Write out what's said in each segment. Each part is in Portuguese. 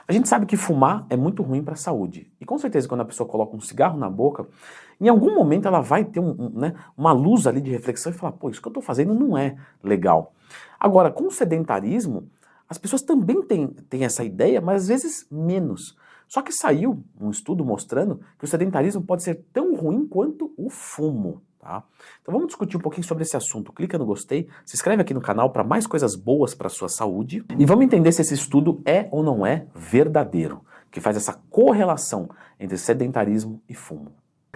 A gente sabe que fumar é muito ruim para a saúde. E com certeza quando a pessoa coloca um cigarro na boca, em algum momento ela vai ter né, uma luz ali de reflexão e falar, pô, isso que eu estou fazendo não é legal. Agora, com o sedentarismo, as pessoas também têm essa ideia, mas às vezes menos. Só que saiu um estudo mostrando que o sedentarismo pode ser tão ruim quanto o fumo. Tá? Então vamos discutir um pouquinho sobre esse assunto. Clica no gostei, se inscreve aqui no canal para mais coisas boas para a sua saúde e vamos entender se esse estudo é ou não é verdadeiro, que faz essa correlação entre sedentarismo e fumo.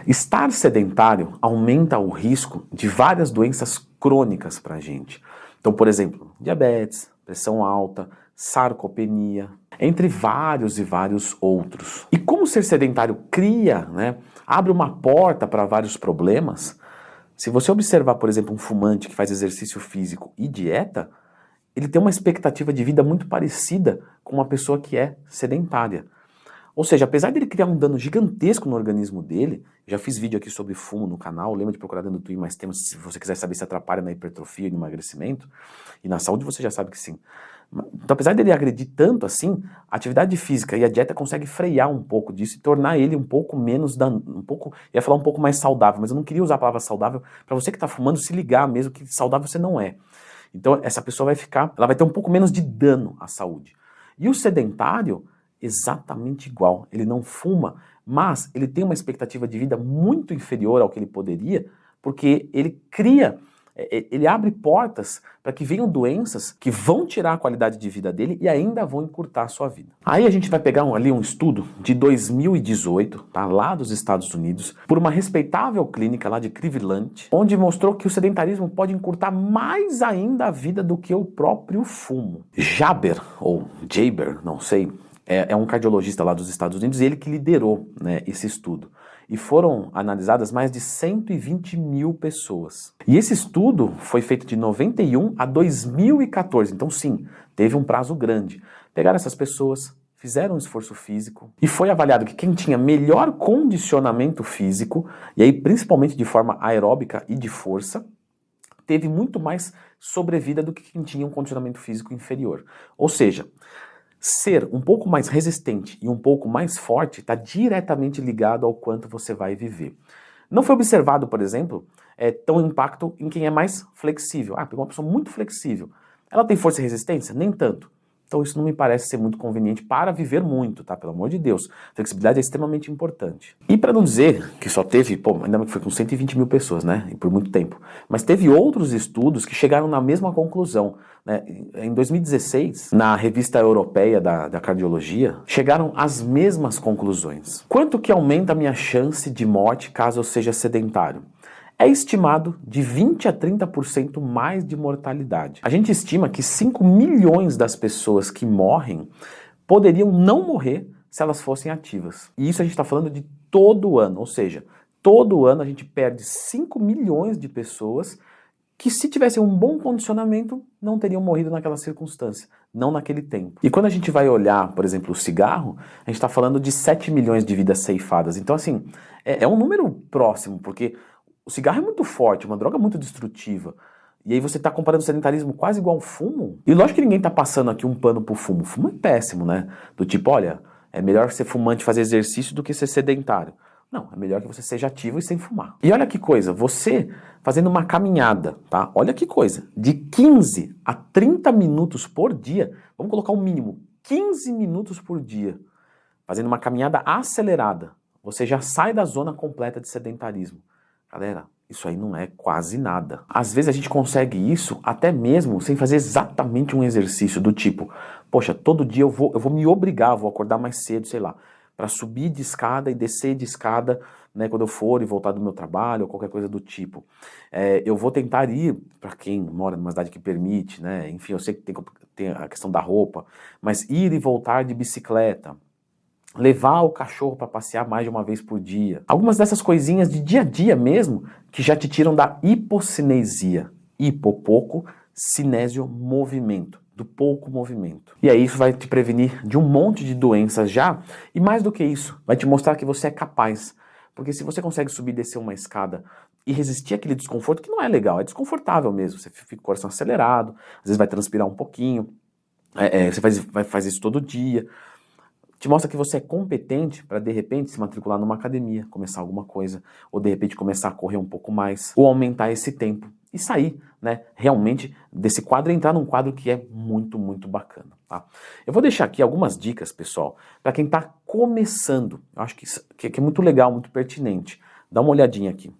Estar sedentário aumenta o risco de várias doenças crônicas para a gente. Então, por exemplo, diabetes, pressão alta, sarcopenia, entre vários e vários outros. E como ser sedentário cria, abre uma porta para vários problemas, se você observar, por exemplo, um fumante que faz exercício físico e dieta, ele tem uma expectativa de vida muito parecida com uma pessoa que é sedentária. Ou seja, apesar dele criar um dano gigantesco no organismo dele, já fiz vídeo aqui sobre fumo no canal, lembra de procurar dentro do Twin mais temas se você quiser saber se atrapalha na hipertrofia e no emagrecimento, e na saúde você já sabe que sim. Então, apesar dele agredir tanto assim, a atividade física e a dieta consegue frear um pouco disso e tornar ele um pouco menos, ia falar um pouco mais saudável, mas eu não queria usar a palavra saudável para você que está fumando se ligar mesmo que saudável você não é. Então, essa pessoa ela vai ter um pouco menos de dano à saúde. E o sedentário, exatamente igual. Ele não fuma, mas ele tem uma expectativa de vida muito inferior ao que ele poderia, porque ele abre portas para que venham doenças que vão tirar a qualidade de vida dele e ainda vão encurtar a sua vida. Aí a gente vai pegar ali um estudo de 2018, tá, lá dos Estados Unidos, por uma respeitável clínica lá de Cleveland, onde mostrou que o sedentarismo pode encurtar mais ainda a vida do que o próprio fumo. Jaber, não sei, é um cardiologista lá dos Estados Unidos e ele que liderou, esse estudo. E foram analisadas mais de 120 mil pessoas. E esse estudo foi feito de 91 a 2014, então sim, teve um prazo grande. Pegaram essas pessoas, fizeram um esforço físico e foi avaliado que quem tinha melhor condicionamento físico, e aí principalmente de forma aeróbica e de força, teve muito mais sobrevida do que quem tinha um condicionamento físico inferior. Ou seja, ser um pouco mais resistente e um pouco mais forte está diretamente ligado ao quanto você vai viver. Não foi observado, por exemplo, tão impacto em quem é mais flexível. Pegou uma pessoa muito flexível. Ela tem força e resistência? Nem tanto. Então isso não me parece ser muito conveniente para viver muito, tá? Pelo amor de Deus. Flexibilidade é extremamente importante. E para não dizer que só teve, ainda bem que foi com 120 mil pessoas, E por muito tempo. Mas teve outros estudos que chegaram na mesma conclusão. Em 2016, na revista europeia da cardiologia, chegaram às mesmas conclusões. Quanto que aumenta a minha chance de morte caso eu seja sedentário? É estimado de 20 a 30% mais de mortalidade. A gente estima que 5 milhões das pessoas que morrem poderiam não morrer se elas fossem ativas. E isso a gente está falando de todo ano, ou seja, todo ano a gente perde 5 milhões de pessoas que se tivessem um bom condicionamento não teriam morrido naquela circunstância, não naquele tempo. E quando a gente vai olhar, por exemplo, o cigarro, a gente está falando de 7 milhões de vidas ceifadas. Então assim, é um número próximo, porque o cigarro é muito forte, uma droga muito destrutiva. E aí você está comparando o sedentarismo quase igual ao fumo. E lógico que ninguém está passando aqui um pano pro fumo. O fumo é péssimo, Do tipo, olha, é melhor ser fumante e fazer exercício do que ser sedentário. Não, é melhor que você seja ativo e sem fumar. E olha que coisa, você fazendo uma caminhada, tá? Olha que coisa, de 15 a 30 minutos por dia, vamos colocar o mínimo, 15 minutos por dia, fazendo uma caminhada acelerada, você já sai da zona completa de sedentarismo. Galera, isso aí não é quase nada. Às vezes a gente consegue isso até mesmo sem fazer exatamente um exercício do tipo, poxa, todo dia eu vou me obrigar, vou acordar mais cedo, sei lá, para subir de escada e descer de escada, quando eu for e voltar do meu trabalho ou qualquer coisa do tipo. Eu vou tentar ir, para quem mora numa cidade que permite, enfim, eu sei que tem a questão da roupa, mas ir e voltar de bicicleta. Levar o cachorro para passear mais de uma vez por dia. Algumas dessas coisinhas de dia a dia mesmo, que já te tiram da hipocinesia. Pouco, cinésio, movimento. Do pouco movimento. E aí isso vai te prevenir de um monte de doenças já. E mais do que isso, vai te mostrar que você é capaz. Porque se você consegue subir e descer uma escada e resistir àquele desconforto, que não é legal, é desconfortável mesmo. Você fica com o coração acelerado, às vezes vai transpirar um pouquinho. Você vai fazer isso todo dia. te mostra que você é competente para de repente se matricular numa academia, começar alguma coisa, ou de repente começar a correr um pouco mais, ou aumentar esse tempo e sair, né, realmente desse quadro e entrar num quadro que é muito, muito bacana, tá? Eu vou deixar aqui algumas dicas, pessoal, para quem está começando. Eu acho que é muito legal, muito pertinente. Dá uma olhadinha aqui.